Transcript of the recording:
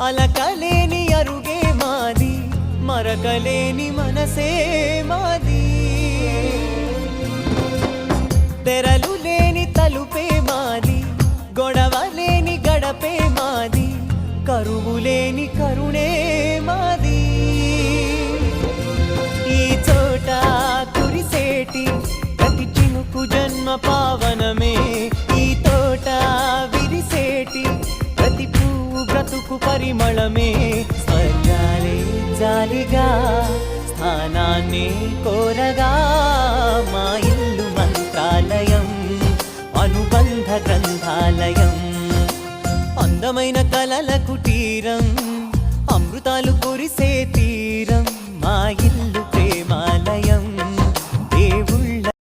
అలకలేని అరుగే మాది, మరకలేని మనసే మాది. తెరలు లేని తలుపే మాది, గొడవ లేని గడపే మాది, కరువు లేని కరుణే మాది. ఈ చోట కురిసేటి ప్రతి చినుకు జన్మ పావనమే, ఈ తోట విరిసేటి ప్రతి పువ్వు బ్రతుకు పరిమళమే. స్వర్గాలే జాలిగా స్థానాన్ని కోరగా, మా ఇల్లు మంత్రాలయం, అనుబంధ గ్రంథాలయం. అందమైన కలల కుటీరం, అమృతాలు కురిసే